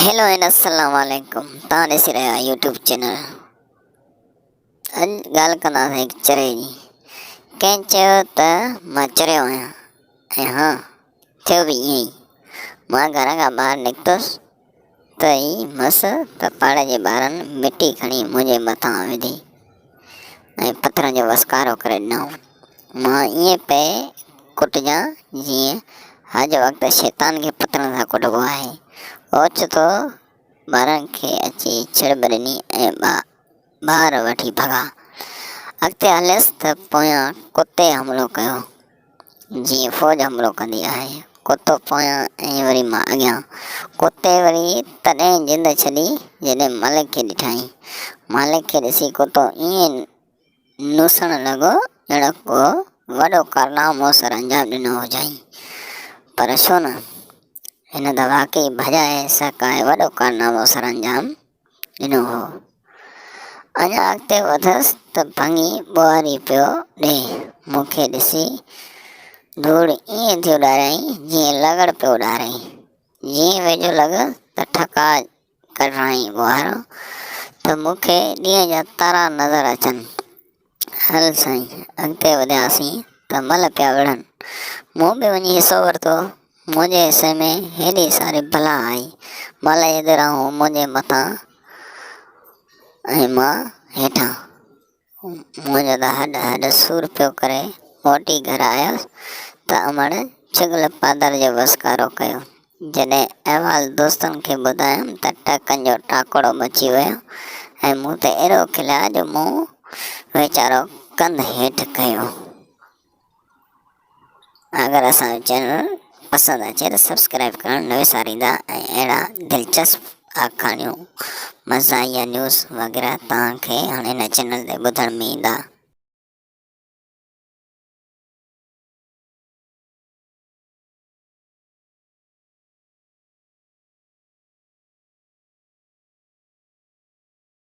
Hello and अस्सलाम वालेकुम। तव्हां ॾिसी रहिया आहियो यूट्यूब चैनल। अॼु ॻाल्हि कंदासीं हिकु चरे जी। कंहिं चयो त मां चरियो आहियां ऐं हा थियो बि ईअं ई। मां घर खां ॿाहिरि निकितुसि त ई मस त पाड़े जे ॿारनि मिटी खणी मुंहिंजे मथां विधी ऐं पथरनि जो वसकारो करे ॾिनऊं। मां ईअं पे कुटिजां जीअं हज वक़्तु शैतान खे पथरनि सां कुटिबो आहे। ओचितो ॿारनि खे अची छिड़ब ॾिनी ऐं ॿार वठी भॻा। अॻिते हलियसि त पोयां कुते हमिलो कयो जीअं फ़ौज हमिलो कंदी आहे। कुतो पोयां ऐं वरी मां अॻियां। कुते वरी तॾहिं जिंद छॾी जॾहिं मालिक खे ॾिठाई। मालिक खे ॾिसी कुतो ईअं नूसणु लॻो ॼण को वॾो कारनामो सर अंजाम ॾिनो हुजांइ। पर छो न, हिन त वाक़ई भॼाए सकाए वॾो कारनामो सर अंजाम ॾिनो हो। अञा अॻिते वधसि त भङी ॿुहारी पियो ॾे। मूंखे ॾिसी धूड़ ईअं थी उॾारियईं जीअं लॻड़ पियो उॾारई। जीअं वेझो लॻ त ठका कढाई ॿुहारो त मूंखे ॾींहं जा तारा नज़र अचनि। हल साईं, अॻिते वधियासीं त मल पिया विढ़नि। मूं बि वञी हिसो वरितो। मुंहिंजे हिसे में हेॾी सारी भला आई। मल इधरां मुंहिंजे मथां ऐं मां हेठां। मुंहिंजो त हॾ सूर पियो करे। मोटी घर आयुसि त अमड़ चुगल पादर जो वसकारो कयो। जॾहिं अहिवाल दोस्तनि खे ॿुधायमि त टकनि जो टाकोड़ो मची वियो ऐं मूं ते अहिड़ो खिलिया जो मूं वीचारो कंधु हेठि कयो। अगरि असांजो चैनल पसंदि अचे त सब्सक्राइब करणु न विसारींदा ऐं अहिड़ा दिलचस्प आखाणियूं मज़ाहिया न्यूज़ वग़ैरह तव्हांखे हाणे हिन चैनल ते ॿुधण में ईंदा।